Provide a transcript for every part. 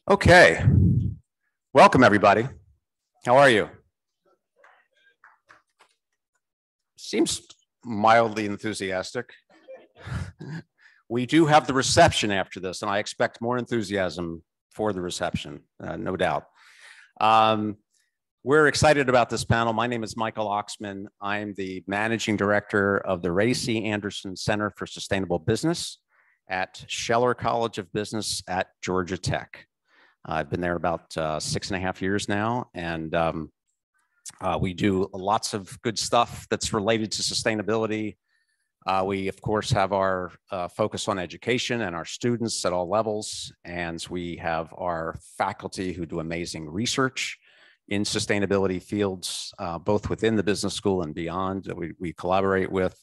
Okay, welcome everybody. How are you? Seems mildly enthusiastic. We do have the reception after this, and I expect more enthusiasm for the reception, no doubt. We're excited about this panel. My name is Michael Oxman. I'm the Managing Director of the Ray C. Anderson Center for Sustainable Business at Scheller College of Business at Georgia Tech. I've been there about 6.5 years now, and we do lots of good stuff that's related to sustainability. We, of course, have our focus on education and our students at all levels, and we have our faculty who do amazing research in sustainability fields, both within the business school and beyond, that we collaborate with.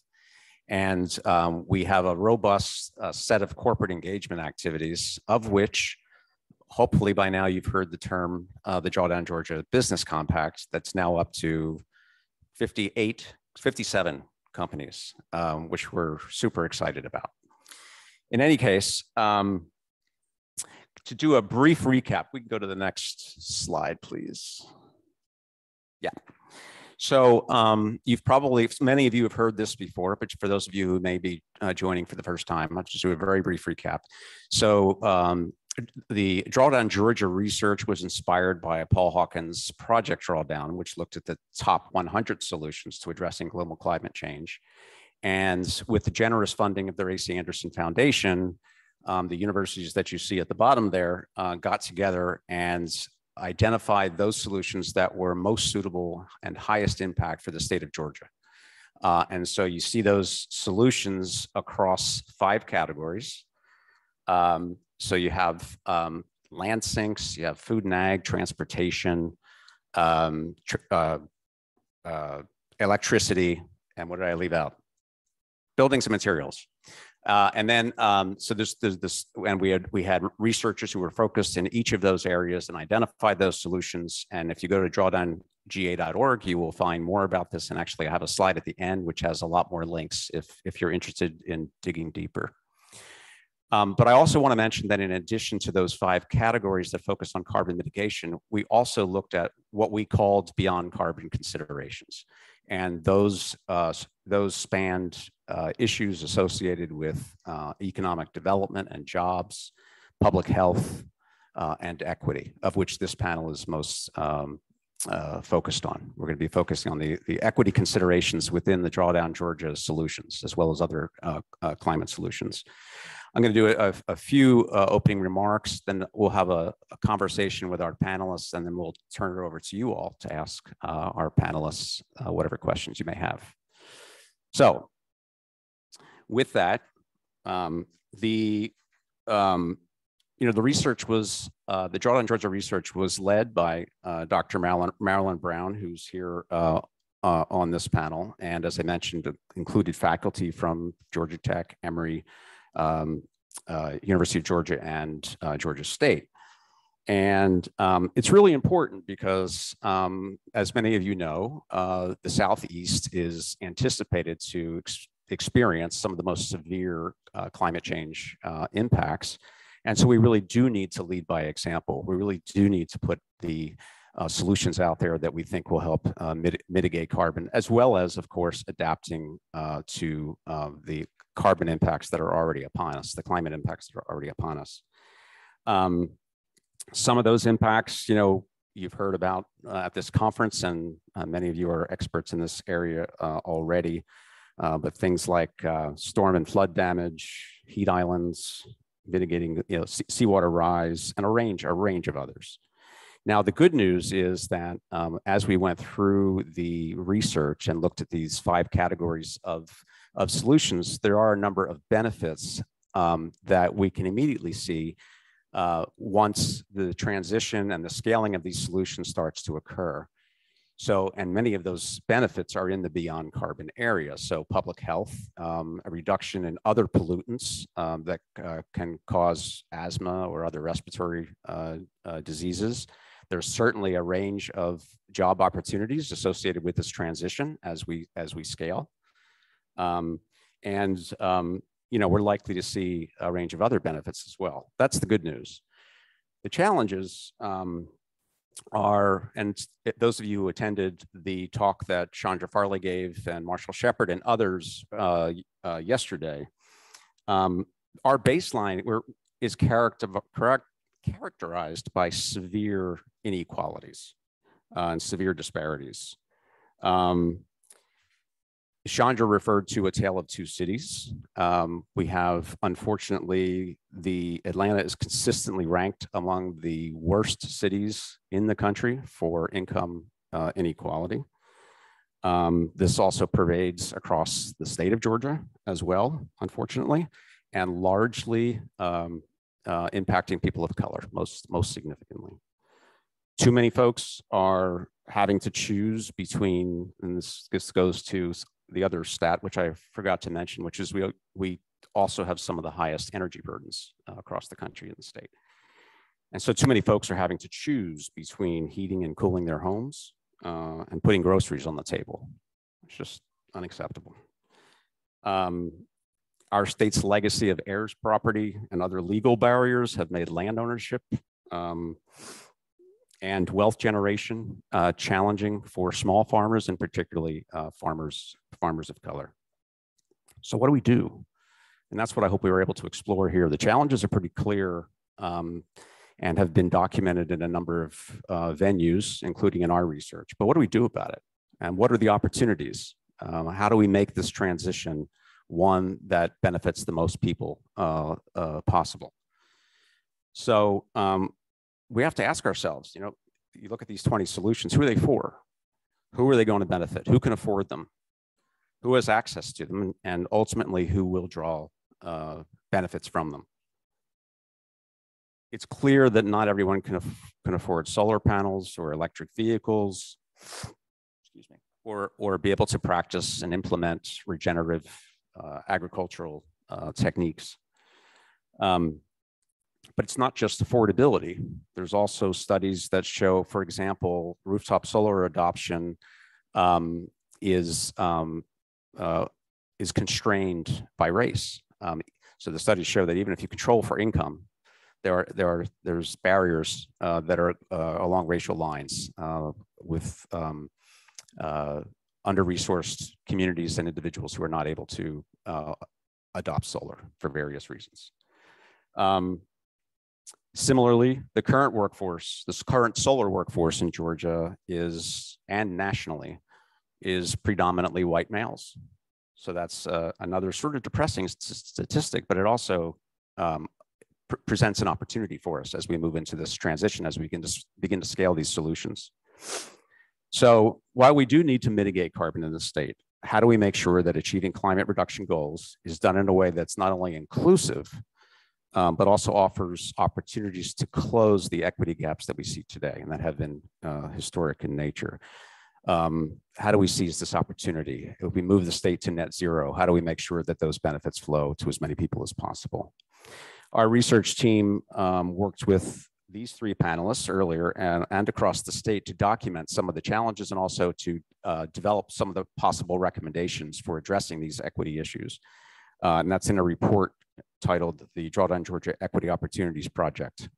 And we have a robust set of corporate engagement activities, of which hopefully by now you've heard the term, the Drawdown Georgia Business Compact, that's now up to 57 companies, which we're super excited about. In any case, to do a brief recap, we can go to the next slide, please. Yeah. So many of you have heard this before, but for those of you who may be joining for the first time, I'll just do a very brief recap. So the Drawdown Georgia research was inspired by Paul Hawkins' Project Drawdown, which looked at the top 100 solutions to addressing global climate change. And with the generous funding of the Ray C. Anderson Foundation, the universities that you see at the bottom there got together and identified those solutions that were most suitable and highest impact for the state of Georgia. And so you see those solutions across 5 categories. So you have land sinks, you have food and ag, transportation, electricity, and what did I leave out? Buildings and materials. And then, so there's this, and we had researchers who were focused in each of those areas and identified those solutions. And if you go to drawdowngA.org, you will find more about this. And actually I have a slide at the end, which has a lot more links if you're interested in digging deeper. But I also want to mention that in addition to those 5 categories that focus on carbon mitigation, we also looked at what we called beyond carbon considerations. And those spanned issues associated with economic development and jobs, public health, and equity, of which this panel is most focused on. We're going to be focusing on the equity considerations within the Drawdown Georgia solutions, as well as other climate solutions. I'm going to do a few opening remarks, then we'll have a conversation with our panelists, and then we'll turn it over to you all to ask our panelists whatever questions you may have. So with that, the research was, the Drawdown Georgia research was led by Dr. Marilyn Brown, who's here on this panel. And as I mentioned, included faculty from Georgia Tech, Emory, University of Georgia, and Georgia State. And it's really important because, as many of you know, the Southeast is anticipated to experience some of the most severe climate change impacts. And so we really do need to lead by example. We really do need to put the solutions out there that we think will help mitigate carbon, as well as, of course, adapting to the carbon impacts that are already upon us, the climate impacts that are already upon us. Some of those impacts, you've heard about at this conference, and many of you are experts in this area already, but things like storm and flood damage, heat islands, mitigating seawater rise, and a range of others. Now, the good news is that as we went through the research and looked at these 5 categories of solutions, there are a number of benefits that we can immediately see once the transition and the scaling of these solutions starts to occur. So, and many of those benefits are in the beyond carbon area. So public health, a reduction in other pollutants that can cause asthma or other respiratory diseases. There's certainly a range of job opportunities associated with this transition as we scale. We're likely to see a range of other benefits as well. That's the good news. The challenges are, and those of you who attended the talk that Chandra Farley gave and Marshall Shepard and others yesterday, our baseline is characterized by severe inequalities and severe disparities. Chandra referred to a tale of two cities. We have, unfortunately, Atlanta is consistently ranked among the worst cities in the country for income inequality. This also pervades across the state of Georgia as well, unfortunately, and largely impacting people of color most significantly. Too many folks are having to choose between, and this goes to the other stat, which I forgot to mention, which is we also have some of the highest energy burdens across the country and the state. And so too many folks are having to choose between heating and cooling their homes and putting groceries on the table. It's just unacceptable. Our state's legacy of heirs property and other legal barriers have made land ownership and wealth generation challenging for small farmers and particularly farmers of color. So what do we do? And that's what I hope we were able to explore here. The challenges are pretty clear and have been documented in a number of venues, including in our research. But what do we do about it? And what are the opportunities? How do we make this transition one that benefits the most people possible? So we have to ask ourselves, you look at these 20 solutions, who are they for? Who are they going to benefit? Who can afford them? Who has access to them? And ultimately, who will draw benefits from them? It's clear that not everyone can afford solar panels or electric vehicles, excuse me, or be able to practice and implement regenerative agricultural techniques. But it's not just affordability. There's also studies that show, for example, rooftop solar adoption is constrained by race. So the studies show that even if you control for income, there's barriers that are along racial lines with under-resourced communities and individuals who are not able to adopt solar for various reasons. Similarly, the current workforce, this current solar workforce in Georgia and nationally, is predominantly white males. So that's another sort of depressing statistic, but it also presents an opportunity for us as we move into this transition, as we begin to scale these solutions. So while we do need to mitigate carbon in the state, how do we make sure that achieving climate reduction goals is done in a way that's not only inclusive, but also offers opportunities to close the equity gaps that we see today and that have been historic in nature? How do we seize this opportunity? If we move the state to net zero, how do we make sure that those benefits flow to as many people as possible? Our research team worked with these three panelists earlier and across the state to document some of the challenges and also to develop some of the possible recommendations for addressing these equity issues. And that's in a report titled the Drawdown Georgia Equity Opportunities Project,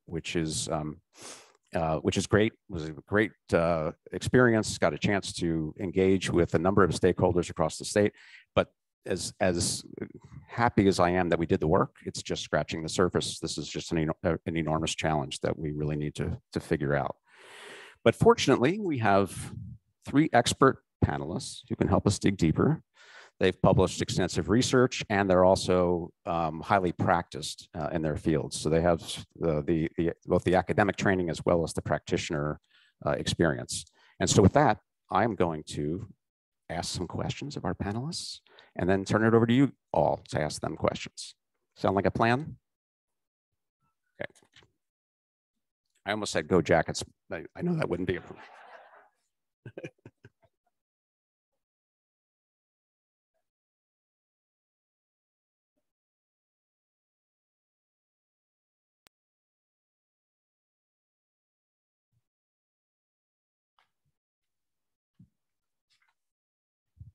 which is great. It was a great experience. Got a chance to engage with a number of stakeholders across the state. But as happy as I am that we did the work, it's just scratching the surface. This is just an enormous challenge that we really need to figure out. But fortunately, we have three expert panelists who can help us dig deeper. They've published extensive research, and they're also highly practiced in their fields. So they have both the academic training as well as the practitioner experience. And so with that, I'm going to ask some questions of our panelists and then turn it over to you all to ask them questions. Sound like a plan? Okay. I almost said go Jackets. I know that wouldn't be a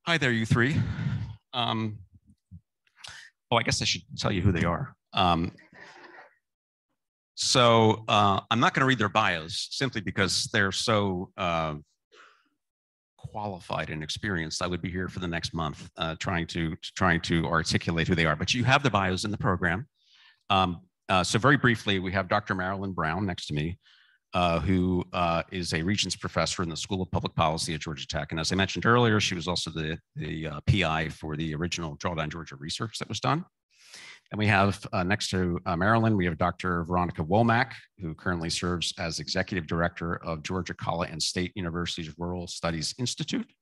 Hi there, you three. Oh, I guess I should tell you who they are. I'm not going to read their bios simply because they're so qualified and experienced. I would be here for the next month trying to articulate who they are. But you have the bios in the program. So very briefly, we have Dr. Marilyn Brown next to me, who is a Regents professor in the School of Public Policy at Georgia Tech. And as I mentioned earlier, she was also the PI for the original Drawdown Georgia research that was done. And we have next to Marilyn, we have Dr. Veronica Womack, who currently serves as Executive Director of Georgia College and State University's Rural Studies Institute.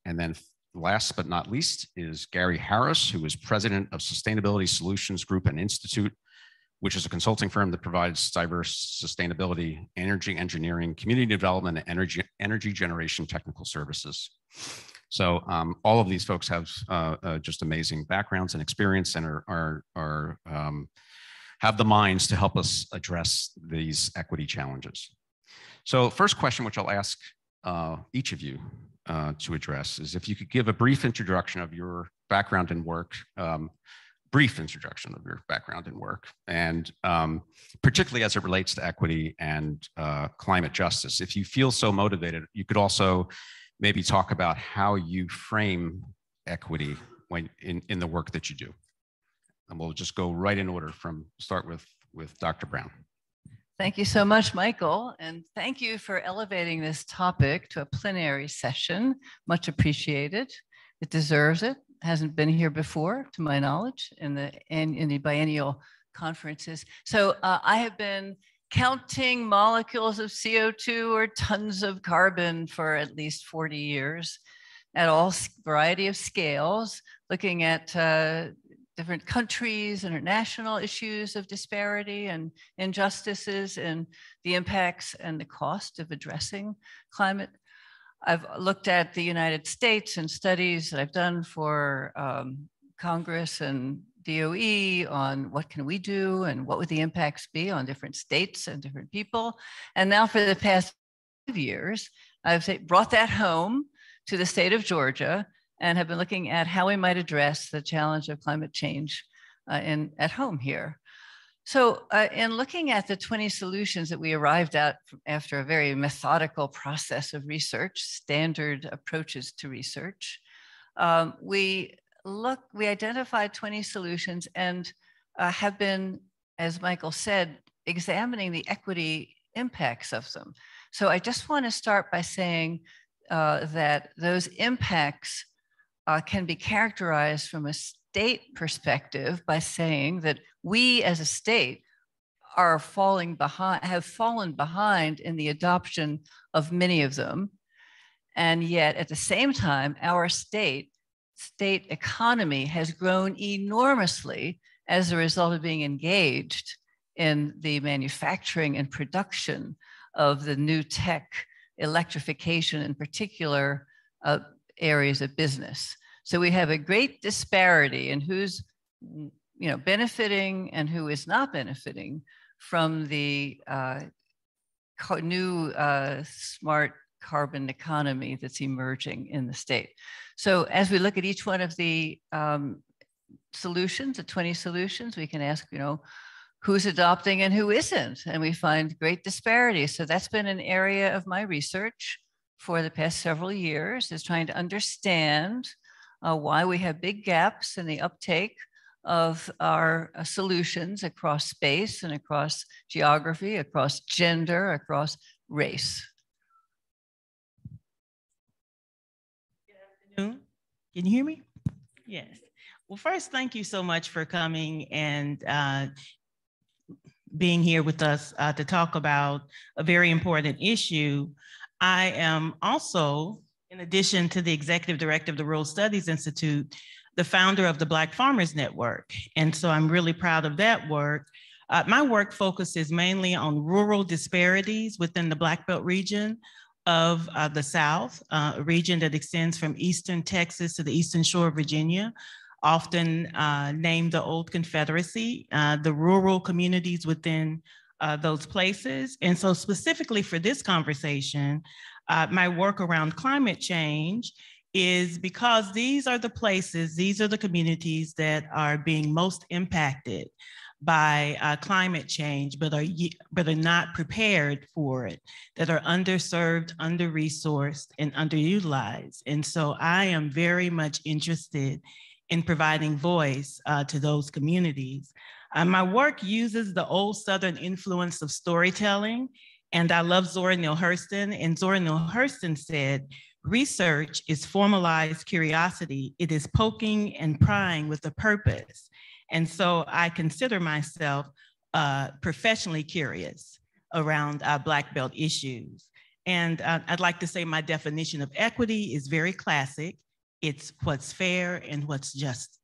And then last but not least is Garry Harris, who is President of Sustainability Solutions Group and Institute, which is a consulting firm that provides diverse sustainability, energy engineering, community development, and energy generation technical services. So all of these folks have just amazing backgrounds and experience and have the minds to help us address these equity challenges. So first question, which I'll ask each of you to address, is if you could give a brief introduction of your background and work, and particularly as it relates to equity and climate justice. If you feel so motivated, you could also maybe talk about how you frame equity when in the work that you do. And we'll just go right in order start with Dr. Brown. Thank you so much, Michael. And thank you for elevating this topic to a plenary session. Much appreciated. It deserves it. Hasn't been here before, to my knowledge, in the biennial conferences. So I have been counting molecules of CO2 or tons of carbon for at least 40 years at all variety of scales, looking at different countries, international issues of disparity and injustices and the impacts and the cost of addressing climate. I've looked at the United States and studies that I've done for Congress and DOE on what can we do and what would the impacts be on different states and different people. And now for the past 5 years, I've brought that home to the state of Georgia and have been looking at how we might address the challenge of climate change at home here. So in looking at the 20 solutions that we arrived at after a very methodical process of research, standard approaches to research, we identified 20 solutions and have been, as Michael said, examining the equity impacts of them. So I just want to start by saying that those impacts can be characterized from a state perspective by saying that we as a state have fallen behind in the adoption of many of them. And yet at the same time, our state economy has grown enormously as a result of being engaged in the manufacturing and production of the new tech, electrification in particular areas of business. So we have a great disparity in who's benefiting and who is not benefiting from the new smart carbon economy that's emerging in the state. So as we look at each one of the solutions, the 20 solutions, we can ask, who's adopting and who isn't? And we find great disparity. So that's been an area of my research for the past several years, is trying to understand why we have big gaps in the uptake of our solutions across space and across geography, across gender, across race. Good afternoon. Can you hear me? Yes. Well, first, thank you so much for coming and being here with us to talk about a very important issue. I am also, in addition to the Executive Director of the Rural Studies Institute, the founder of the Black Farmers Network. And so I'm really proud of that work. My work focuses mainly on rural disparities within the Black Belt region of the South, a region that extends from Eastern Texas to the Eastern Shore of Virginia, often named the Old Confederacy, the rural communities within those places. And so specifically for this conversation, my work around climate change is because these are the places, these are the communities that are being most impacted by climate change, but are not prepared for it, that are underserved, under-resourced, and underutilized. And so I am very much interested in providing voice to those communities. My work uses the old Southern influence of storytelling, and I love Zora Neale Hurston. And Zora Neale Hurston said, research is formalized curiosity. It is poking and prying with a purpose. And so I consider myself professionally curious around Black belt issues. And I'd like to say my definition of equity is very classic. It's what's fair and what's just.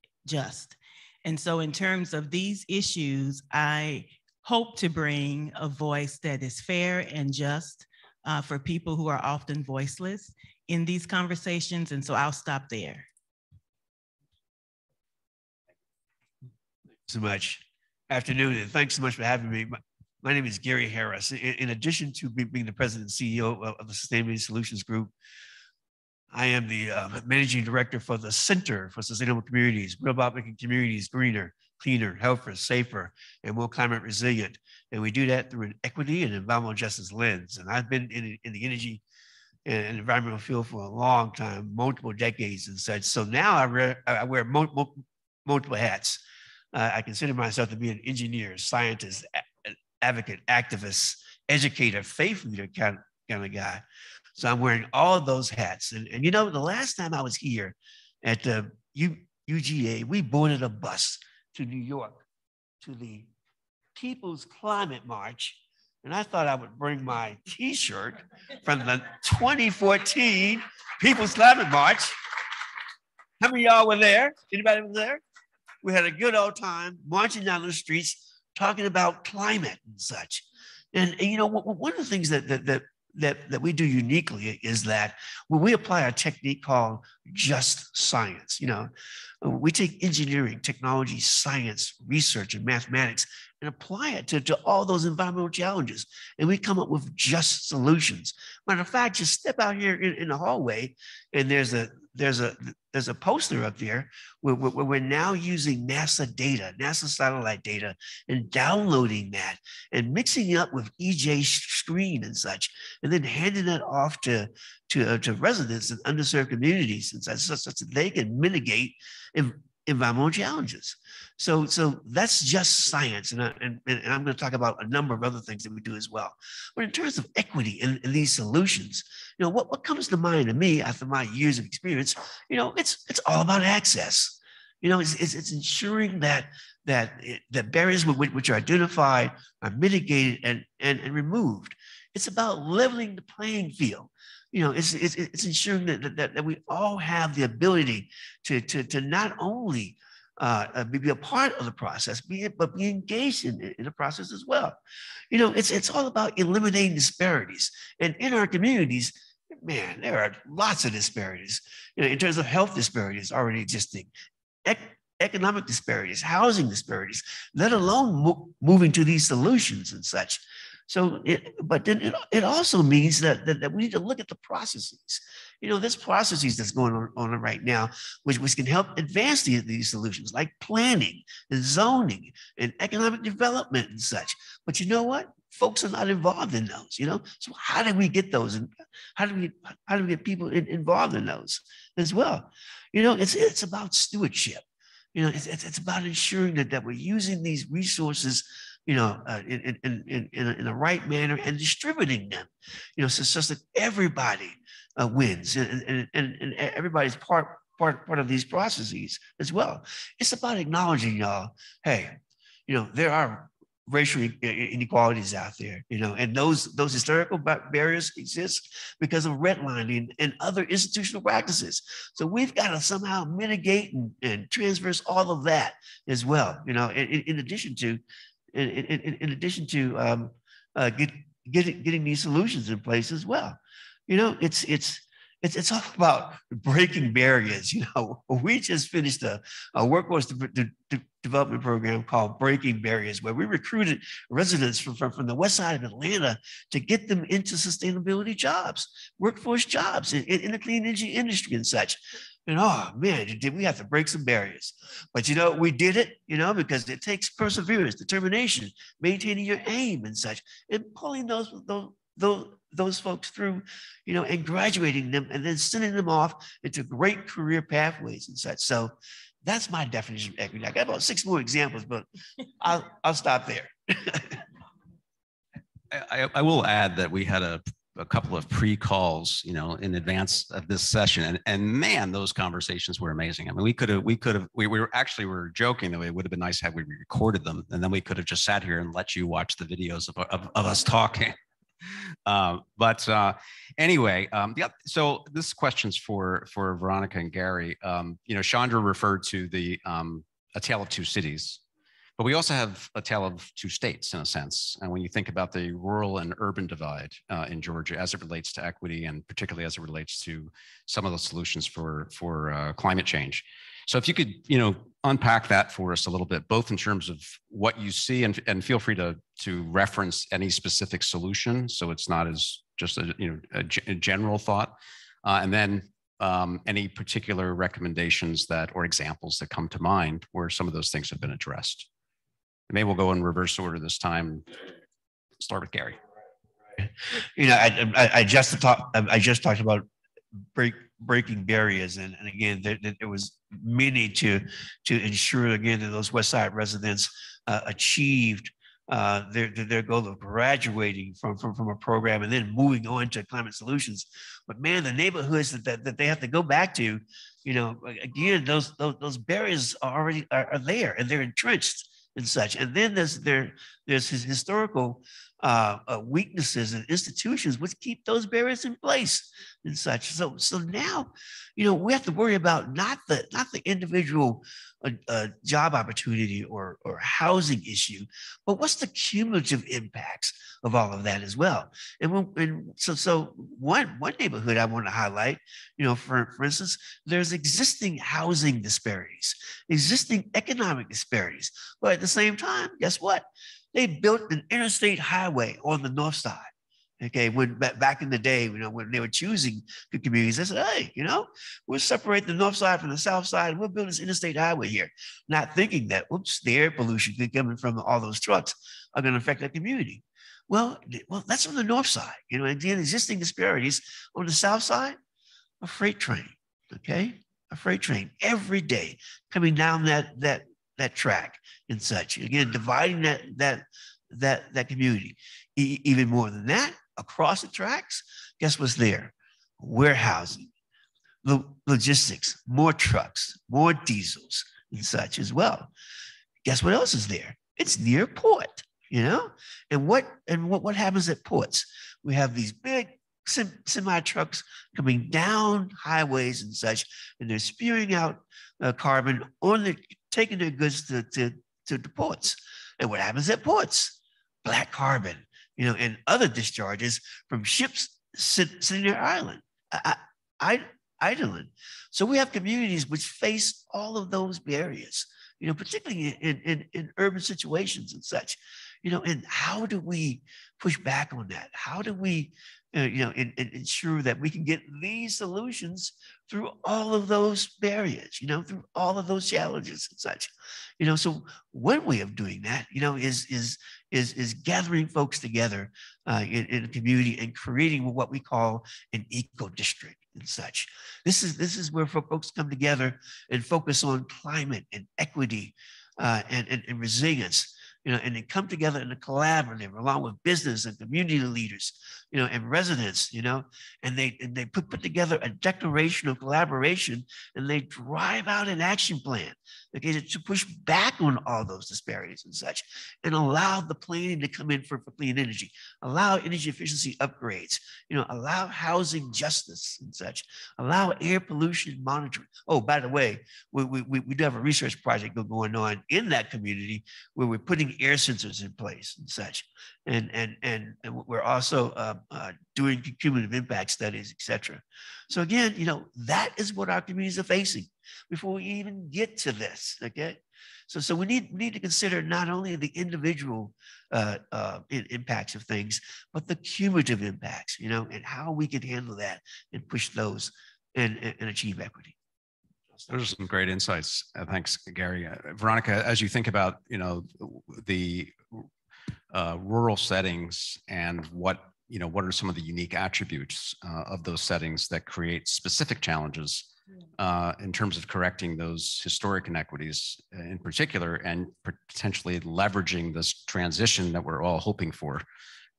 And so in terms of these issues, I hope to bring a voice that is fair and just for people who are often voiceless in these conversations. And so I'll stop there. So much. Afternoon, and thanks so much for having me. My name is Garry Harris. In addition to being the president and CEO of the Sustainability Solutions Group, I am the managing director for the Center for Sustainable Communities. We're about making communities greener, cleaner, healthier, safer, and more climate resilient. And we do that through an equity and environmental justice lens. And I've been in the energy and environmental field for a long time, multiple decades and such. So now I wear multiple hats. I consider myself to be an engineer, scientist, advocate, activist, educator, faith leader kind of guy. So I'm wearing all of those hats. And you know, the last time I was here at the UGA, we boarded a bus to New York to the People's Climate March. And I thought I would bring my T-shirt from the 2014 People's Climate March. How many of y'all were there? Anybody was there? We had a good old time marching down the streets, talking about climate and such. And you know, one of the things that we do uniquely is that when we apply a technique called just science, you know, we take engineering, technology, science, research, and mathematics and apply it to all those environmental challenges. And we come up with just solutions. Matter of fact, just step out here in the hallway and there's a poster up there where we're now using NASA data, NASA satellite data, and downloading that and mixing it up with EJ screen and such, and then handing it off to residents in underserved communities and such that they can mitigate environmental challenges. So that's just science. And I'm going to talk about a number of other things that we do as well. But in terms of equity in these solutions, you know, what comes to mind to me after my years of experience, you know, it's all about access. You know, it's ensuring that barriers which are identified are mitigated and removed. It's about leveling the playing field. You know, it's ensuring that we all have the ability to not only be a part of the process, but be engaged in the process as well. You know, it's all about eliminating disparities. And in our communities, man, there are lots of disparities. You know, in terms of health disparities already existing, economic disparities, housing disparities, let alone moving to these solutions and such. So, but then it also means that we need to look at the processes. You know, there's processes that's going on right now, which can help advance these solutions, like planning and zoning and economic development and such. But you know what? Folks are not involved in those. You know, so how do we get those, and how do we get people involved in those as well? You know, it's about stewardship. You know, it's about ensuring that we're using these resources, you know, in the right manner and distributing them, you know, so that everybody wins and everybody's part of these processes as well. It's about acknowledging, y'all, hey, you know, there are racial inequalities out there, you know, and those historical barriers exist because of redlining and other institutional practices. So we've got to somehow mitigate and transverse all of that as well, you know, in addition to getting these solutions in place as well. You know, it's it's all about breaking barriers. You know, we just finished a workforce development program called Breaking Barriers, where we recruited residents from the west side of Atlanta to get them into sustainability jobs, workforce jobs in the clean energy industry and such. And oh man, did we have to break some barriers? But you know, we did it, you know, because it takes perseverance, determination, maintaining your aim and such, and pulling those folks through, you know, and graduating them and then sending them off into great career pathways and such. So that's my definition of equity. I got about 6 more examples, but I'll stop there. I will add that we had a couple of pre-calls, you know, in advance of this session, and man, those conversations were amazing. I mean, we were joking that it would have been nice had we recorded them, and then we could have just sat here and let you watch the videos of us talking. Anyway, yeah. So this question's for Veronica and Garry. You know, Chandra referred to the A Tale of Two Cities. But we also have a tale of two states, in a sense. And when you think about the rural and urban divide in Georgia, as it relates to equity, and particularly as it relates to some of the solutions for climate change. So if you could, you know, unpack that for us a little bit, both in terms of what you see, and feel free to reference any specific solution, so it's not as just a general thought, and then any particular recommendations or examples that come to mind where some of those things have been addressed. Maybe we'll go in reverse order this time. Start with Garry. You know, I just talked about breaking barriers, and again, there was many to ensure again that those West Side residents achieved their goal of graduating from a program and then moving on to climate solutions. But man, the neighborhoods that they have to go back to, you know, again, those barriers are there and they're entrenched and such. And then there's his historical weaknesses and institutions which keep those barriers in place and such. So now, you know, we have to worry about not the individual job opportunity or housing issue, but what's the cumulative impacts of all of that as well. And so one neighborhood I want to highlight, you know, for instance, there's existing housing disparities, existing economic disparities, but at the same time, guess what? They built an interstate highway on the north side. Okay, when back in the day, you know, when they were choosing good communities, they said, "Hey, you know, we'll separate the north side from the south side, and we'll build this interstate highway here," not thinking that, oops, the air pollution coming from all those trucks are going to affect that community. Well, that's on the north side, you know, and the existing disparities on the south side. A freight train, okay, a freight train every day coming down that track and such. Again, dividing that community. Even more than that, across the tracks, guess what's there? Warehousing, logistics, more trucks, more diesels and such as well. Guess what else is there? It's near port, you know? And what happens at ports? We have these big semi trucks coming down highways and such, and they're spewing out carbon taking their goods to the ports. And what happens at ports? Black carbon, you know, and other discharges from ships sitting there idling. So we have communities which face all of those barriers, you know, particularly in urban situations and such, you know, and how do we push back on that? How do we, you know, ensure that we can get these solutions through all of those barriers, you know, through all of those challenges and such, you know? So one way of doing that, you know, is gathering folks together in a community and creating what we call an eco district and such. This is where folks come together and focus on climate and equity and resilience. You know, and they come together in a collaborative, along with business and community leaders, you know, and residents, you know, and they put together a declaration of collaboration, and they drive out an action plan, okay, to push back on all those disparities and such, and allow the planning to come in for clean energy, allow energy efficiency upgrades, you know, allow housing justice and such, allow air pollution monitoring. Oh, by the way, we do have a research project going on in that community where we're putting air sensors in place and such. And we're also doing cumulative impact studies, et cetera. So again, that is what our communities are facing before we even get to this, okay? So we need to consider not only the individual impacts of things, but the cumulative impacts, and how we can handle that and push those and achieve equity. Those are some great insights. Thanks, Garry. Veronica, as you think about, the rural settings and what are some of the unique attributes of those settings that create specific challenges in terms of correcting those historic inequities in particular, and potentially leveraging this transition that we're all hoping for,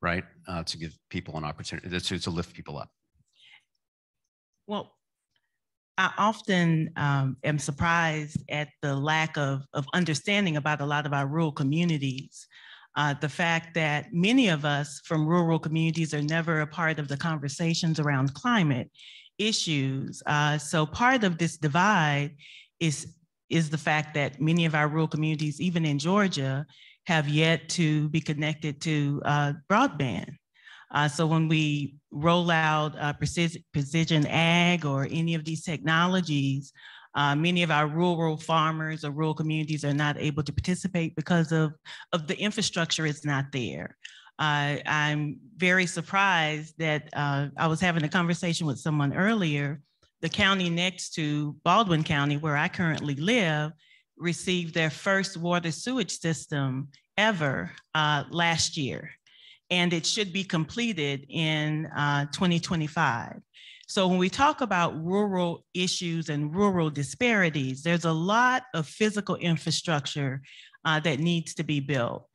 right? To give people an opportunity to lift people up. Well, I often am surprised at the lack of understanding about a lot of our rural communities. The fact that many of us from rural communities are never a part of the conversations around climate issues. So part of this divide is the fact that many of our rural communities, even in Georgia, have yet to be connected to broadband. So when we roll out precision ag or any of these technologies, many of our rural farmers or rural communities are not able to participate because of the infrastructure is not there. I'm very surprised that I was having a conversation with someone earlier. The county next to Baldwin County, where I currently live, received their first water sewage system ever last year. And it should be completed in 2025. So when we talk about rural issues and rural disparities, there's a lot of physical infrastructure that needs to be built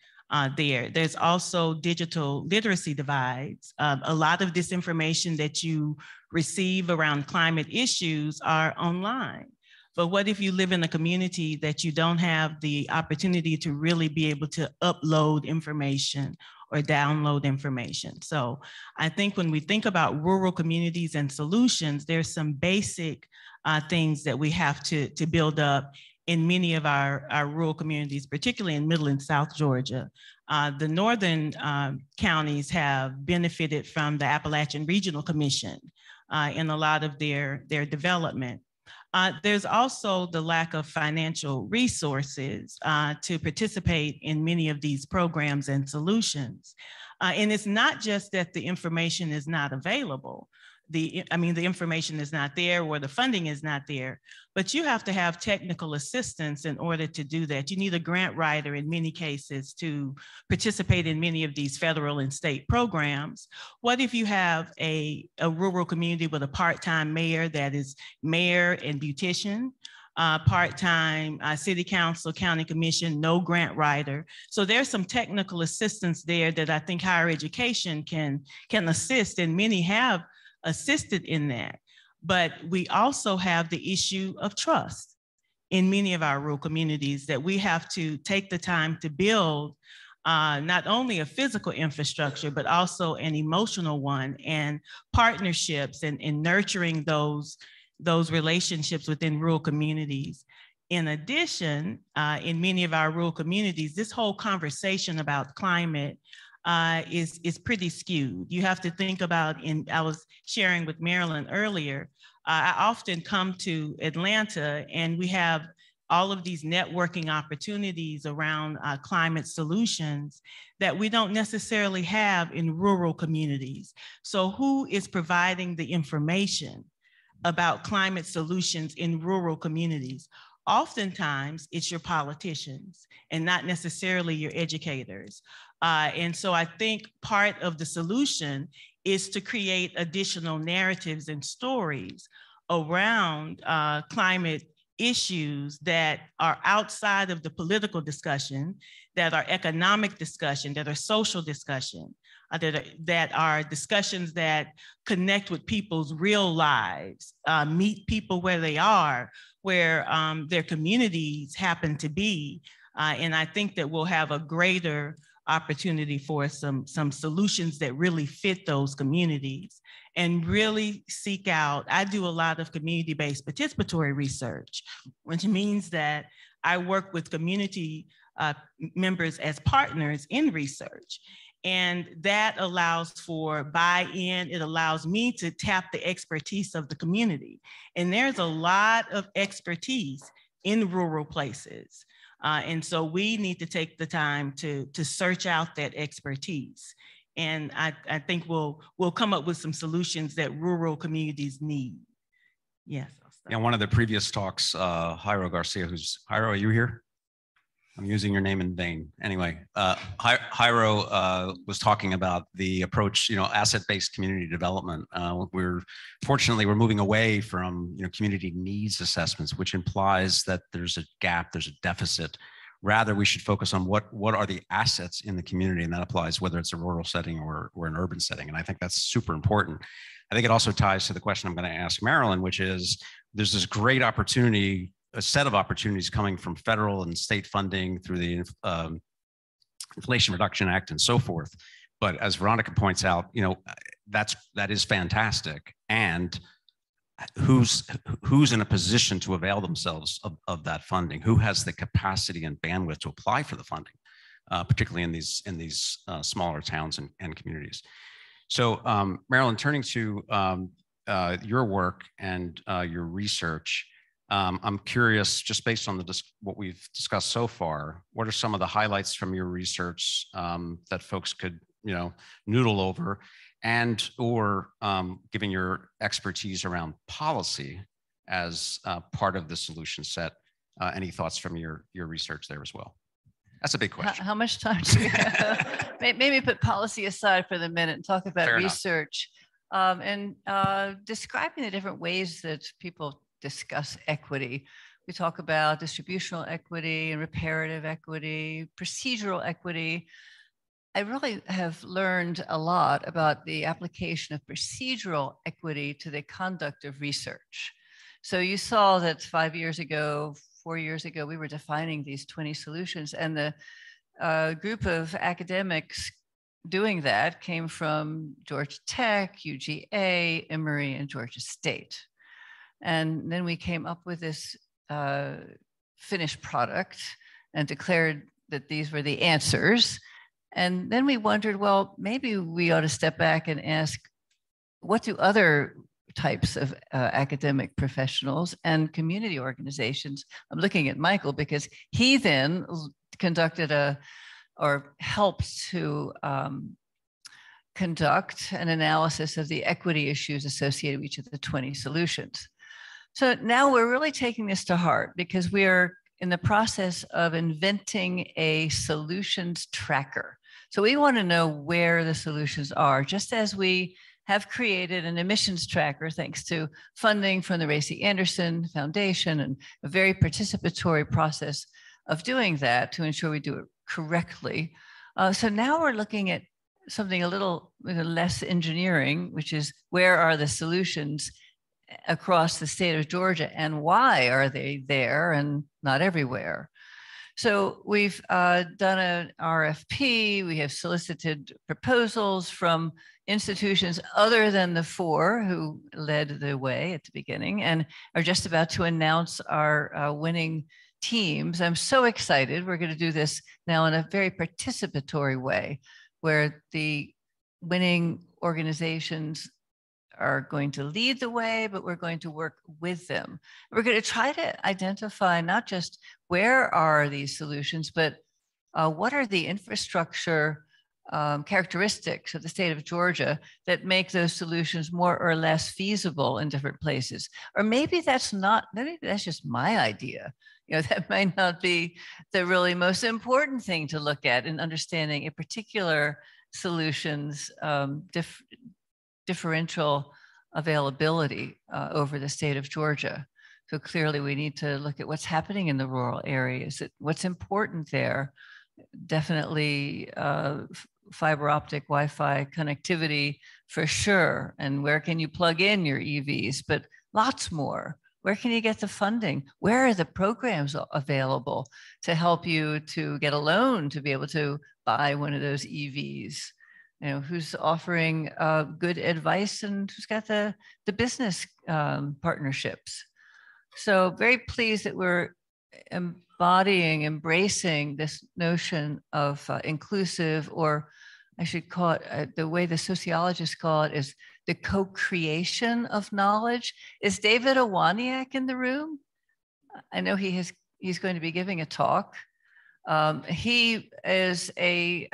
there. There's also digital literacy divides. A lot of this information that you receive around climate issues are online. But what if you live in a community that you don't have the opportunity to really be able to upload information or download information? So I think when we think about rural communities and solutions, there's some basic things that we have to build up in many of our rural communities, particularly in Middle and South Georgia. The northern counties have benefited from the Appalachian Regional Commission in a lot of their development. There's also the lack of financial resources to participate in many of these programs and solutions. And it's not just that the information is not available. The information is not there or the funding is not there, but you have to have technical assistance in order to do that. You need a grant writer in many cases to participate in many of these federal and state programs. What if you have a rural community with a part-time mayor that is mayor and beautician, part-time city council, county commission, no grant writer? So there's some technical assistance there that I think higher education can assist, and many have assisted in that. But we also have the issue of trust in many of our rural communities that we have to take the time to build not only a physical infrastructure, but also an emotional one, and partnerships and nurturing those relationships within rural communities. In addition, in many of our rural communities, this whole conversation about climate is pretty skewed. You have to think about, I was sharing with Marilyn earlier, I often come to Atlanta and we have all of these networking opportunities around climate solutions that we don't necessarily have in rural communities. So who is providing the information about climate solutions in rural communities? Oftentimes it's your politicians and not necessarily your educators. And so I think part of the solution is to create additional narratives and stories around climate issues that are outside of the political discussion, that are economic discussion, that are social discussion, that are discussions that connect with people's real lives, meet people where they are, where their communities happen to be. And I think that we'll have a greater opportunity for some solutions that really fit those communities and really seek out. I do a lot of community-based participatory research, which means that I work with community members as partners in research. And that allows for buy-in. It allows me to tap the expertise of the community. And there's a lot of expertise in rural places. And so we need to take the time to search out that expertise. And I think we'll come up with some solutions that rural communities need. Yes. Yeah, one of the previous talks, Jairo Garcia, Jairo, are you here? I'm using your name in vain. Anyway, Jairo was talking about the approach, asset-based community development. Fortunately, we're moving away from, community needs assessments, which implies that there's a gap, there's a deficit. Rather, we should focus on what are the assets in the community, and that applies whether it's a rural setting or an urban setting. And I think that's super important. I think it also ties to the question I'm going to ask Marilyn, which is there's this great opportunity, a set of opportunities coming from federal and state funding through the Inflation Reduction Act and so forth. But as Veronica points out, that is fantastic. And who's in a position to avail themselves of that funding? Who has the capacity and bandwidth to apply for the funding, particularly in these smaller towns and communities? So Marilyn, turning to your work and your research, I'm curious, just based on what we've discussed so far, what are some of the highlights from your research that folks could, noodle over, and or given your expertise around policy as part of the solution set, any thoughts from your research there as well? That's a big question. How much time do we have? Maybe put policy aside for the minute and talk about research and describing the different ways that people discuss equity. We talk about distributional equity and reparative equity, procedural equity. I really have learned a lot about the application of procedural equity to the conduct of research. So you saw that 4 years ago, we were defining these 20 solutions, and the group of academics doing that came from Georgia Tech, UGA, Emory, and Georgia State. And then we came up with this finished product and declared that these were the answers. And then we wondered, well, maybe we ought to step back and ask, what do other types of academic professionals and community organizations? I'm looking at Michael because he then conducted or helped to conduct an analysis of the equity issues associated with each of the 20 solutions. So now we're really taking this to heart because we are in the process of inventing a solutions tracker. So we want to know where the solutions are, just as we have created an emissions tracker thanks to funding from the Ray C. Anderson Foundation and a very participatory process of doing that to ensure we do it correctly. So now we're looking at something a little less engineering, which is where are the solutions across the state of Georgia and why are they there and not everywhere? So we've done an RFP. We have solicited proposals from institutions other than the 4 who led the way at the beginning and are just about to announce our winning teams. I'm so excited. We're going to do this now in a very participatory way where the winning organizations are going to lead the way, but we're going to work with them. We're going to try to identify not just where are these solutions, but what are the infrastructure characteristics of the state of Georgia that make those solutions more or less feasible in different places. Or maybe that's just my idea. That might not be the really most important thing to look at in understanding a particular solution's differential availability over the state of Georgia. So clearly we need to look at what's happening in the rural areas, what's important there. Definitely fiber optic Wi-Fi connectivity for sure. And where can you plug in your EVs, but lots more. Where can you get the funding? Where are the programs available to help you to get a loan to be able to buy one of those EVs? Who's offering good advice and who's got the business partnerships. So very pleased that we're embracing this notion of inclusive or I should call it, the way the sociologists call it is the co-creation of knowledge. Is David Owaniak in the room? I know he's going to be giving a talk. He is a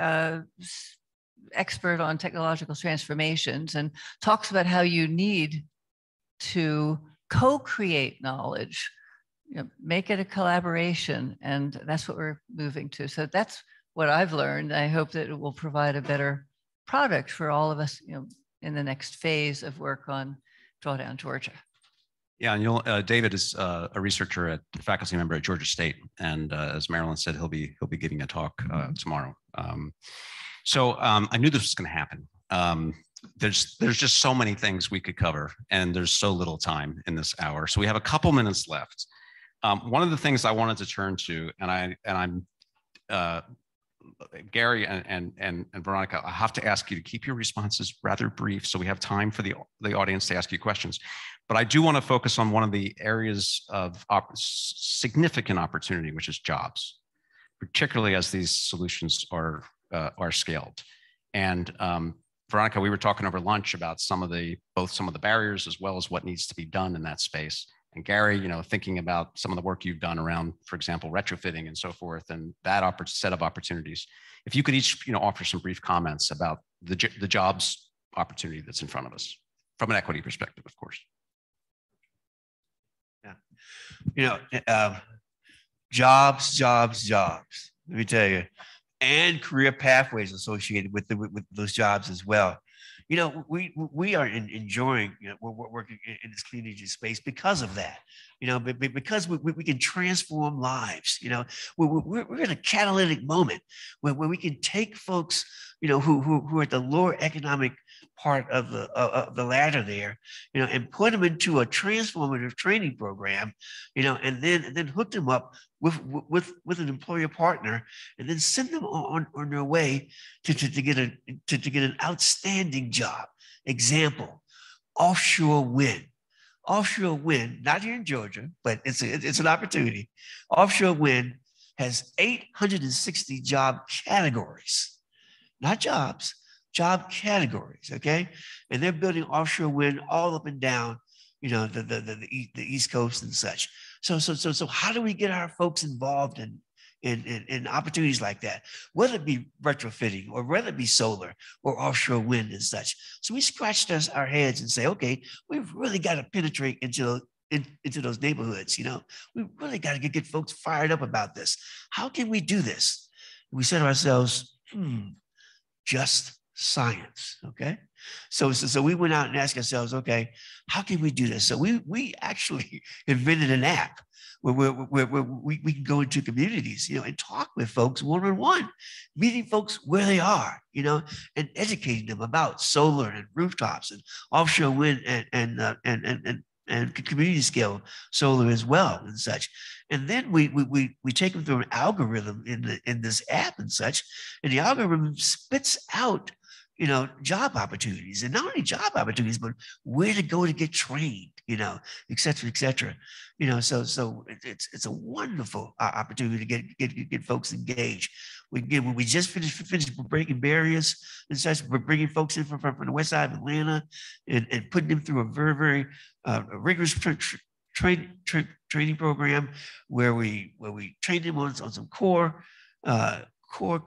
expert on technological transformations and talks about how you need to co-create knowledge, make it a collaboration, and that's what we're moving to. So that's what I've learned. I hope that it will provide a better product for all of us, in the next phase of work on Drawdown, Georgia. Yeah, and David is a researcher a faculty member at Georgia State, and as Marilyn said, he'll be giving a talk tomorrow. So I knew this was going to happen. There's just so many things we could cover, and there's so little time in this hour. So we have a couple minutes left. One of the things I wanted to turn to, and I'm Garry and Veronica, I have to ask you to keep your responses rather brief so we have time for the audience to ask you questions. But I do want to focus on one of the areas of significant opportunity, which is jobs, particularly as these solutions are scaled. And Veronica, we were talking over lunch about both some of the barriers as well as what needs to be done in that space. And Garry, thinking about some of the work you've done around, for example, retrofitting and so forth, and that set of opportunities. If you could each, offer some brief comments about the jobs opportunity that's in front of us from an equity perspective, of course. Yeah, jobs. Let me tell you, and career pathways associated with those jobs as well. We are enjoying we're working in this clean energy space because of that. Because we can transform lives. We're in a catalytic moment where we can take folks who are at the lower economic part of the ladder there, and put them into a transformative training program, and then hook them up with an employer partner, and then send them on their way to get an outstanding job. Example: offshore wind. Offshore wind, not here in Georgia, but it's an opportunity. Offshore wind has 860 job categories, not jobs. Job categories, okay? And they're building offshore wind all up and down, the East Coast and such. So how do we get our folks involved in opportunities like that, whether it be retrofitting or whether it be solar or offshore wind and such? So we scratched our heads and say, okay, we've really got to penetrate into those neighborhoods. We really got to get folks fired up about this. How can we do this? We said to ourselves, just science. Okay. So we went out and asked ourselves, okay, how can we do this? So we actually invented an app where we can go into communities, and talk with folks one-on-one, meeting folks where they are, and educating them about solar and rooftops and offshore wind and community scale solar as well and such. And then we take them through an algorithm in this app and such, and the algorithm spits out job opportunities, and not only job opportunities, but where to go to get trained, et cetera, et cetera. So it's a wonderful opportunity to get folks engaged. We just finished breaking barriers and such. We're bringing folks in from the west side of Atlanta and putting them through a very, very rigorous training program where we train them on some core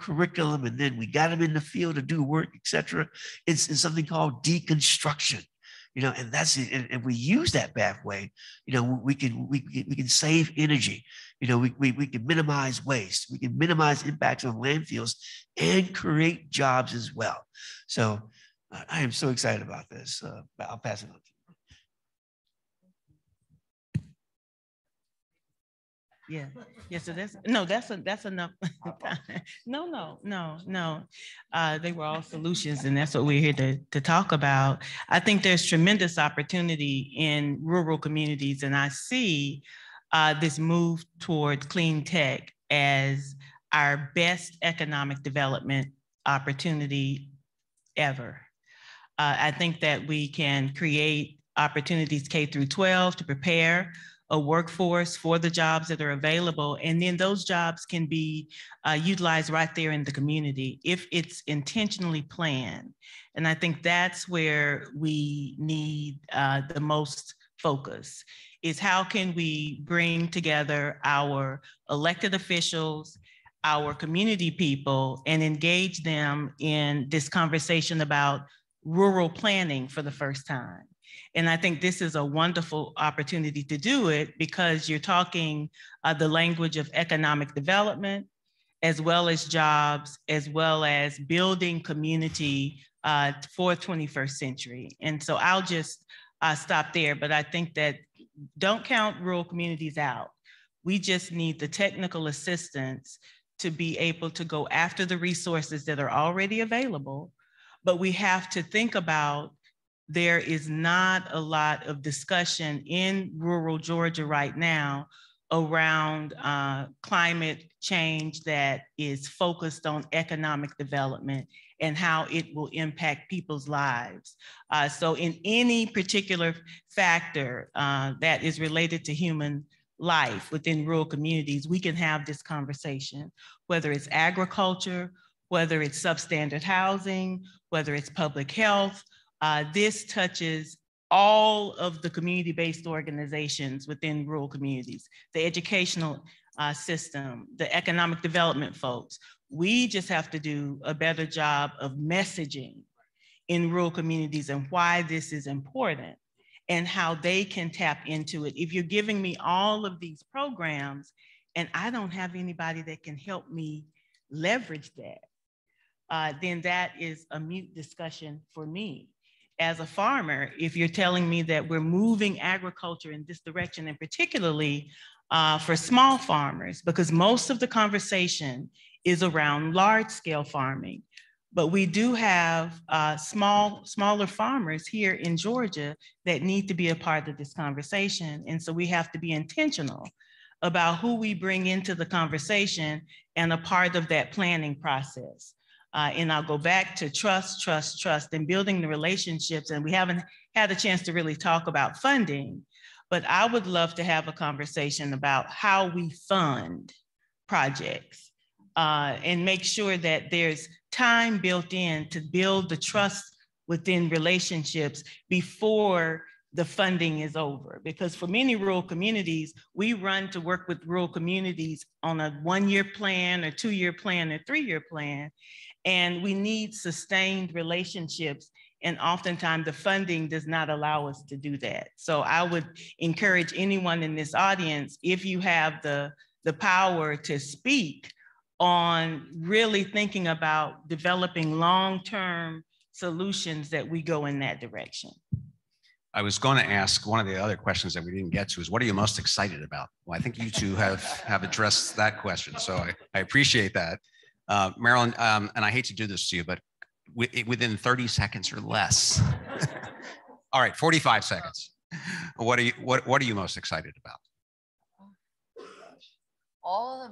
curriculum, and then we got them in the field to do work, et cetera. It's something called deconstruction, and that's it. And we use that pathway, we can save energy, we can minimize waste, we can minimize impacts on landfills and create jobs as well. So I am so excited about this. I'll pass it on to you. Yeah. So that's enough. No. They were all solutions, and that's what we're here to talk about. I think there's tremendous opportunity in rural communities, and I see this move towards clean tech as our best economic development opportunity ever. I think that we can create opportunities K through 12 to prepare a workforce for the jobs that are available. And then those jobs can be utilized right there in the community if it's intentionally planned. And I think that's where we need the most focus, is how can we bring together our elected officials, our community people, and engage them in this conversation about rural planning for the first time. And I think this is a wonderful opportunity to do it, because you're talking the language of economic development, as well as jobs, as well as building community for 21st century. And so I'll just stop there, but I think that don't count rural communities out. We just need the technical assistance to be able to go after the resources that are already available. But we have to think about, there is not a lot of discussion in rural Georgia right now around climate change that is focused on economic development and how it will impact people's lives. So in any particular factor that is related to human life within rural communities, we can have this conversation, whether it's agriculture, whether it's substandard housing, whether it's public health. This touches all of the community-based organizations within rural communities, the educational system, the economic development folks. We just have to do a better job of messaging in rural communities and why this is important and how they can tap into it. If you're giving me all of these programs and I don't have anybody that can help me leverage that, then that is a mute discussion for me. As a farmer, if you're telling me that we're moving agriculture in this direction, and particularly for small farmers, because most of the conversation is around large scale farming, but we do have smaller farmers here in Georgia that need to be a part of this conversation. And so we have to be intentional about who we bring into the conversation and a part of that planning process. And I'll go back to trust, and building the relationships. And we haven't had a chance to really talk about funding, but I would love to have a conversation about how we fund projects and make sure that there's time built in to build the trust within relationships before the funding is over. Because for many rural communities, we run to work with rural communities on a 1-year plan or 2-year plan or 3-year plan. And we need sustained relationships. And oftentimes the funding does not allow us to do that. So I would encourage anyone in this audience, if you have the power to speak on really thinking about developing long-term solutions, that we go in that direction. I was going to ask, one of the other questions that we didn't get to is, what are you most excited about? Well, I think you two have addressed that question. So I appreciate that. Marilyn, and I hate to do this to you, but within 30 seconds or less. All right, 45 seconds. What are you most excited about? All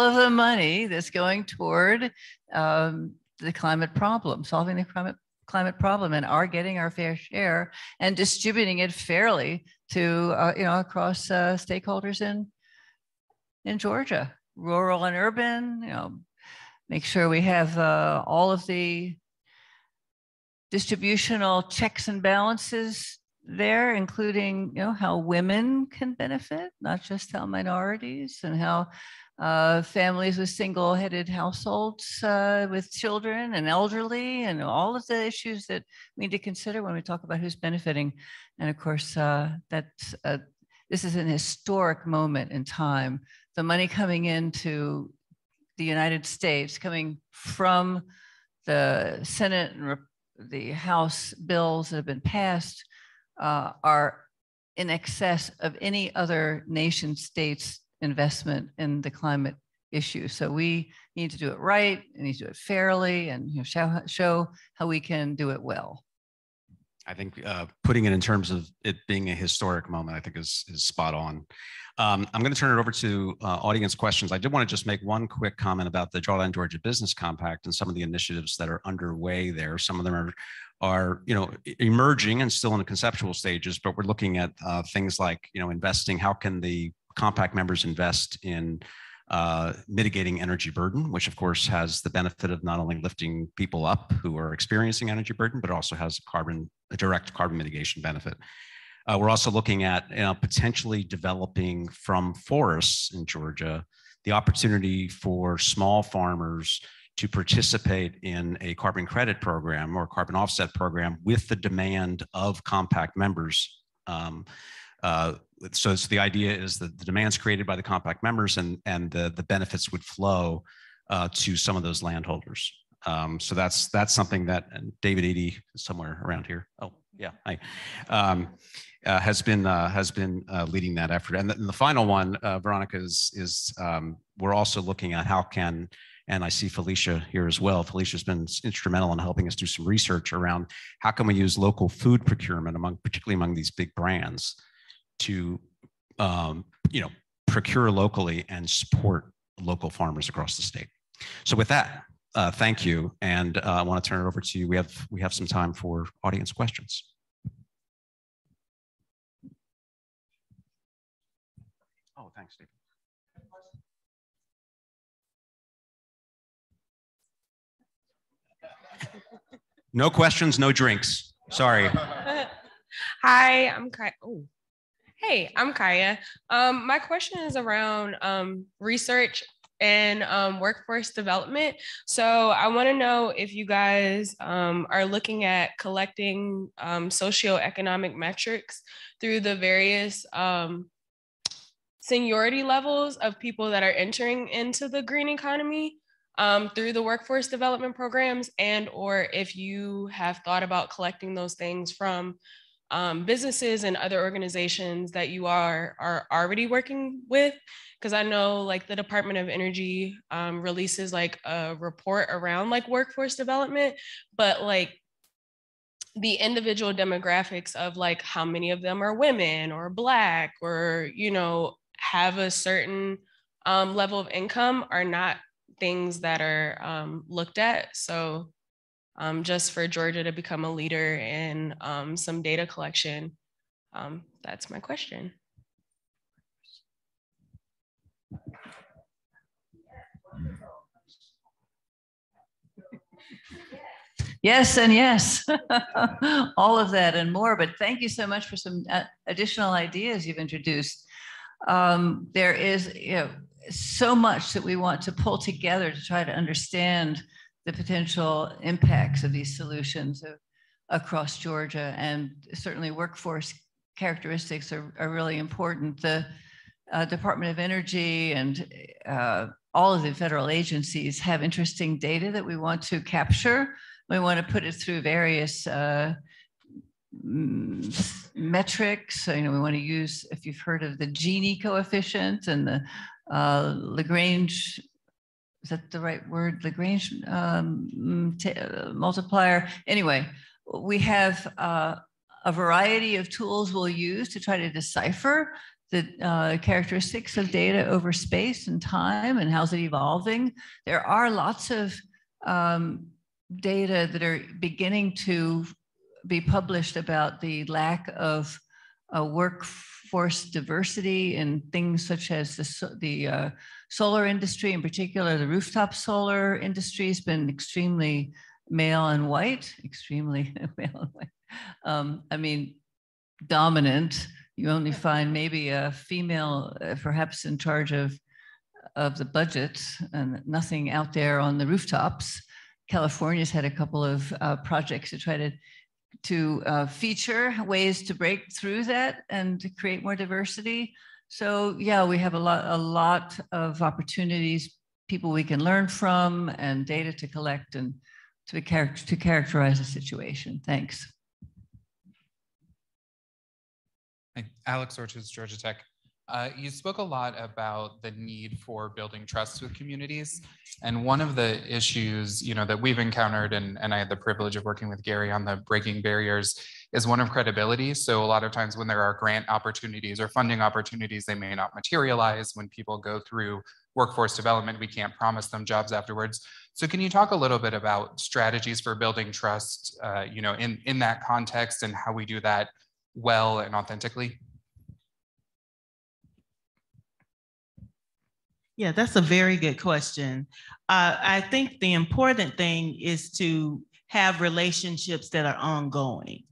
of the money that's going toward the climate problem, solving the climate problem, and are getting our fair share and distributing it fairly to across stakeholders in Georgia, rural and urban. Make sure we have all of the distributional checks and balances there, including how women can benefit, not just how minorities, and how families with single-headed households with children and elderly, and all of the issues that we need to consider when we talk about who's benefiting. And of course, this is an historic moment in time. The money coming into the United States, coming from the Senate and the House bills that have been passed, are in excess of any other nation state's investment in the climate issue. So we need to do it right, and need to do it fairly, and show how we can do it well. I think putting it in terms of it being a historic moment, I think is spot on. I'm going to turn it over to audience questions. I did want to just make one quick comment about the Drawdown Georgia Business Compact and some of the initiatives that are underway there. Some of them are emerging and still in the conceptual stages, but we're looking at things like investing. How can the compact members invest in mitigating energy burden, which of course has the benefit of not only lifting people up who are experiencing energy burden, but also has a direct carbon mitigation benefit. We're also looking at potentially developing from forests in Georgia the opportunity for small farmers to participate in a carbon credit program or carbon offset program with the demand of compact members. So the idea is that the demands created by the compact members and the benefits would flow to some of those landholders. So that's something that David Eady somewhere around here. Oh yeah, has been leading that effort. And the final one, Veronica, is we're also looking at how can, and I see Felicia here as well. Felicia's been instrumental in helping us do some research around how can we use local food procurement particularly among these big brands to procure locally and support local farmers across the state. So with that, thank you, and I want to turn it over to you. We have some time for audience questions. Oh, thanks, David. No questions, no drinks. Sorry. Hi, I'm Kaya. Oh, hey, I'm Kaya. My question is around research and workforce development. So I want to know if you guys are looking at collecting socioeconomic metrics through the various seniority levels of people that are entering into the green economy through the workforce development programs, and or if you have thought about collecting those things from businesses and other organizations that you are already working with. Because I know like the Department of Energy releases like a report around like workforce development, but like the individual demographics of like how many of them are women or Black or, have a certain level of income are not things that are looked at. So just for Georgia to become a leader in some data collection, that's my question. Yes, and yes, all of that and more. But thank you so much for some additional ideas you've introduced. There is so much that we want to pull together to try to understand the potential impacts of these solutions across Georgia, and certainly workforce characteristics are really important. The Department of Energy and all of the federal agencies have interesting data that we want to capture. We want to put it through various metrics. We want to use, if you've heard of the Gini coefficient and the Lagrange, is that the right word? Lagrange multiplier. Anyway, we have a variety of tools we'll use to try to decipher the characteristics of data over space and time and how's it evolving. There are lots of data that are beginning to be published about the lack of workforce diversity in things such as the solar industry, in particular. The rooftop solar industry has been extremely male and white, dominant. You only find maybe a female perhaps in charge of the budget, and nothing out there on the rooftops. California's had a couple of projects to try to feature ways to break through that and to create more diversity. So yeah, we have a lot of opportunities, people we can learn from, and data to collect and to characterize the situation. Thanks. Hi, Alex Ortiz, Georgia Tech. You spoke a lot about the need for building trust with communities. And one of the issues, that we've encountered, and I had the privilege of working with Garry on the Breaking Barriers, is one of credibility. So a lot of times when there are grant opportunities or funding opportunities, they may not materialize. When people go through workforce development, we can't promise them jobs afterwards. So can you talk a little bit about strategies for building trust, in that context, and how we do that well and authentically? Yeah, that's a very good question. I think the important thing is to have relationships that are ongoing.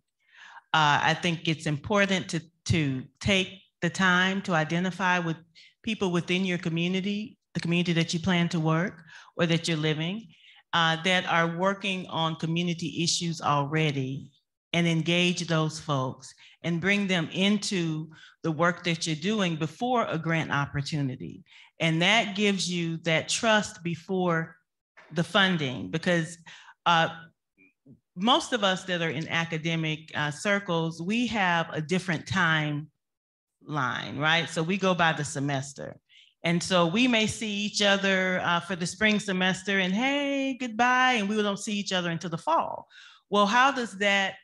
I think it's important to take the time to identify with people within your community, the community that you plan to work or that you're living, that are working on community issues already, and engage those folks and bring them into the work that you're doing before a grant opportunity. And that gives you that trust before the funding, because most of us that are in academic circles, we have a different timeline, right? So we go by the semester. And so we may see each other for the spring semester and hey, goodbye, and we don't see each other until the fall. Well, how does that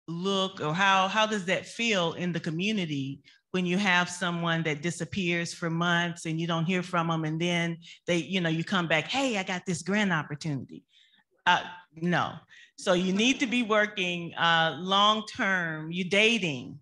look, or how does that feel in the community when you have someone that disappears for months and you don't hear from them, and then you come back, hey, I got this grant opportunity? No. So you need to be working long-term. You're dating.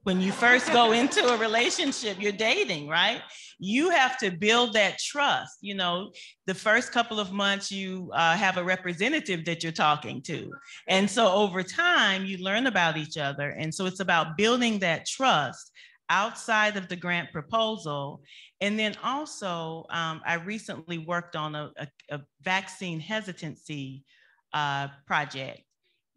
When you first go into a relationship, you're dating, right? You have to build that trust. The first couple of months, you have a representative that you're talking to. And so over time, you learn about each other. And so it's about building that trust outside of the grant proposal. And then also, I recently worked on a vaccine hesitancy project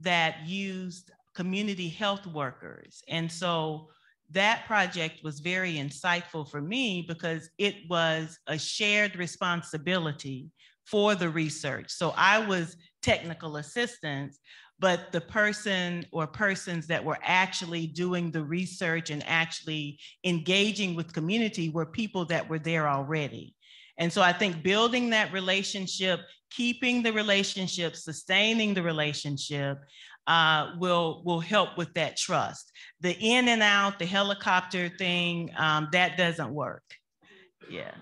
that used community health workers. And so that project was very insightful for me because it was a shared responsibility for the research. So I was technical assistance, but the person or persons that were actually doing the research and actually engaging with community were people that were there already. And so I think building that relationship, keeping the relationship, sustaining the relationship, will help with that trust. The in and out, the helicopter thing, that doesn't work. Yeah.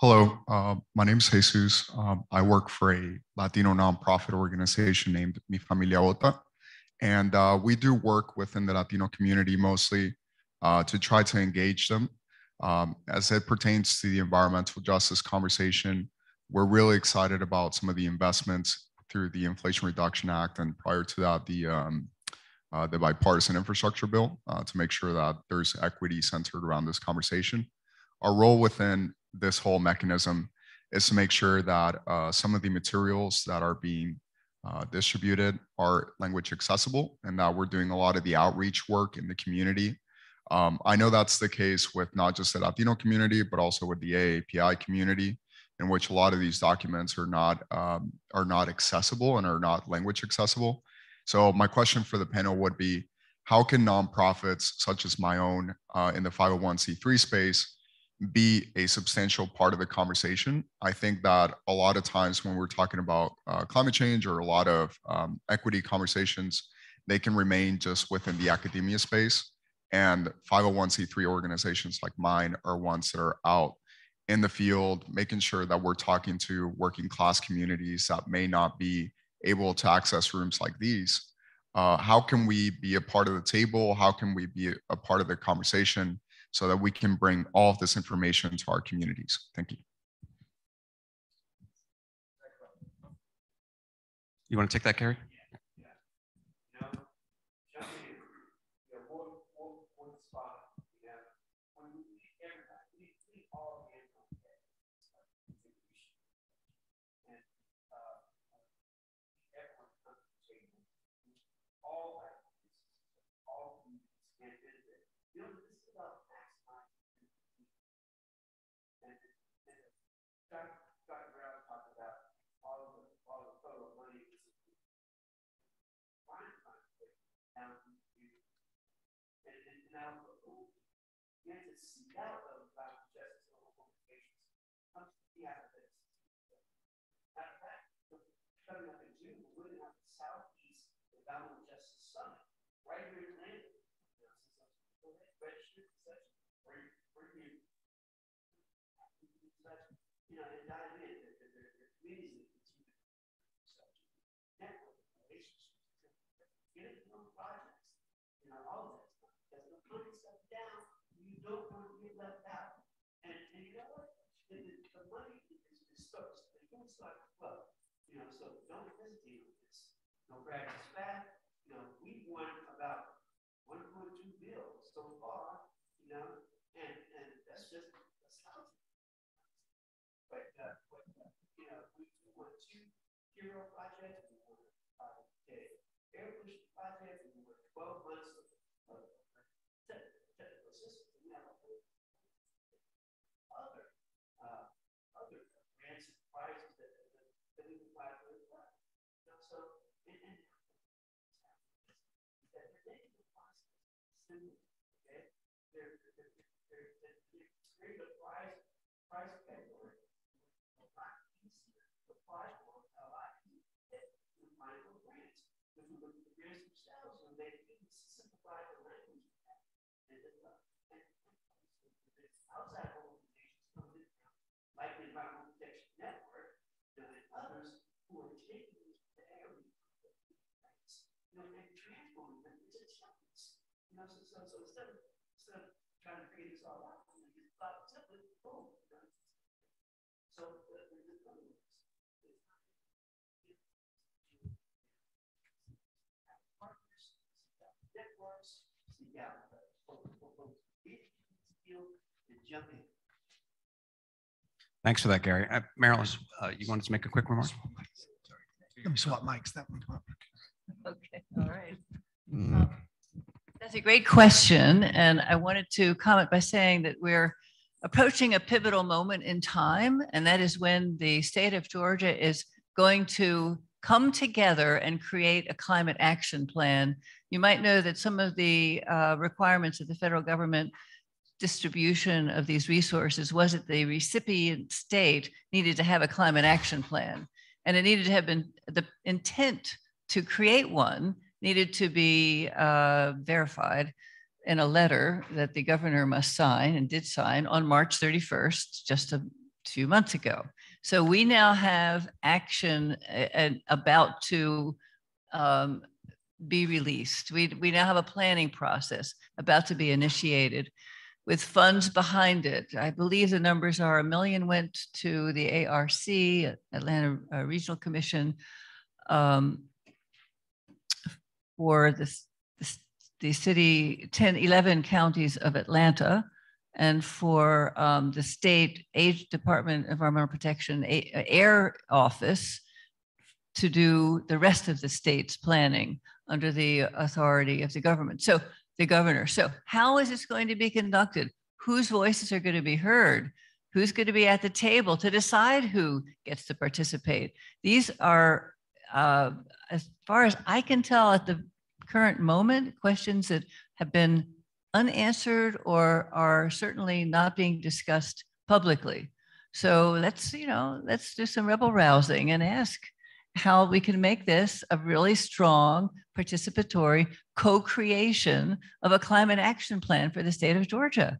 Hello, my name is Jesus. I work for a Latino nonprofit organization named Mi Familia Vota. And we do work within the Latino community mostly to try to engage them. As it pertains to the environmental justice conversation, we're really excited about some of the investments through the Inflation Reduction Act, and prior to that, the bipartisan infrastructure bill, to make sure that there's equity centered around this conversation. Our role within this whole mechanism is to make sure that some of the materials that are being distributed are language accessible, and that we're doing a lot of the outreach work in the community. I know that's the case with not just the Latino community, but also with the AAPI community, in which a lot of these documents are not accessible and are not language accessible. So my question for the panel would be, how can nonprofits such as my own in the 501c3 space be a substantial part of the conversation? I think that a lot of times when we're talking about climate change or a lot of equity conversations, they can remain just within the academia space. And 501c3 organizations like mine are ones that are out in the field, making sure that we're talking to working class communities that may not be able to access rooms like these. How can we be a part of the table? How can we be a part of the conversation so that we can bring all of this information to our communities? Thank you. You want to take that, Garry? don't want to get left out. And you know what? The money starts, the food starts to flow. You know, so don't hesitate on this. Don't drag us back. You know, we've won about 1.2 bills so far, you know, and that's just a start. But you know, we want 2 hero projects, we want air pollution project, we want 12 months of technical assistance. We have other grants and prizes that we can apply for as well. You know, so and that they're making the process simple. Okay, they're create a price category. A lot easier to apply for, a lot easier to find for grants. If you look at the grants themselves, when they simplify the language, outside organizations come in, like the Environmental Protection Network, and others who are taking these areas, you know, and transforming them into templates. You know, so instead of trying to figure this all out, you know, just plot a template, boom. You know? So partners, networks, jump in. Thanks for that, Gary. Marilyn, you wanted to make a quick remark? Let me swap mics. That one. Okay, all right. That's a great question. And I wanted to comment by saying that we're approaching a pivotal moment in time, and that is when the state of Georgia is going to come together and create a climate action plan. You might know that some of the requirements of the federal government distribution of these resources was that the recipient state needed to have a climate action plan. And it needed to have been, the intent to create one needed to be verified in a letter that the governor must sign and did sign on March 31st, just a few months ago. So we now have action about to be released. We now have a planning process about to be initiated with funds behind it. I believe the numbers are $1 million went to the ARC, Atlanta Regional Commission, for the city, 11 counties of Atlanta, and for the state Department of Environmental Protection Air Office to do the rest of the state's planning under the authority of the government. So the governor. So how is this going to be conducted? Whose voices are going to be heard? Who's going to be at the table to decide who gets to participate? These are, as far as I can tell at the current moment, questions that have been unanswered or are certainly not being discussed publicly. So let's do some rebel rousing and ask how we can make this a really strong participatory co-creation of a climate action plan for the state of Georgia.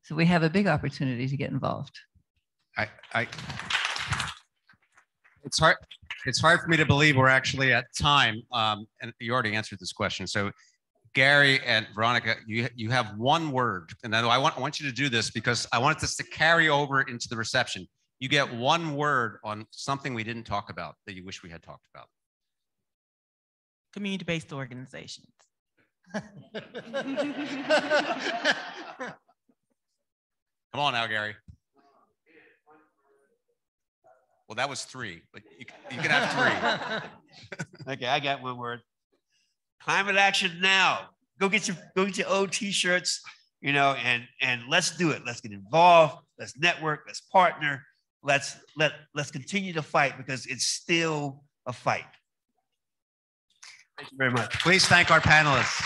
So we have a big opportunity to get involved. It's hard for me to believe we're actually at time, and you already answered this question. So Garry and Veronica, you have one word, and I want you to do this because I want this to carry over into the reception. You get one word on something we didn't talk about that you wish we had talked about. Community-based organizations. Come on now, Garry. Well, that was 3, but you can have 3. Okay, I got one word. Climate action now. Go get your old t-shirts, you know, and let's do it. Let's get involved. Let's network. Let's partner. Let's continue to fight because it's still a fight. Thank you very much. Please thank our panelists.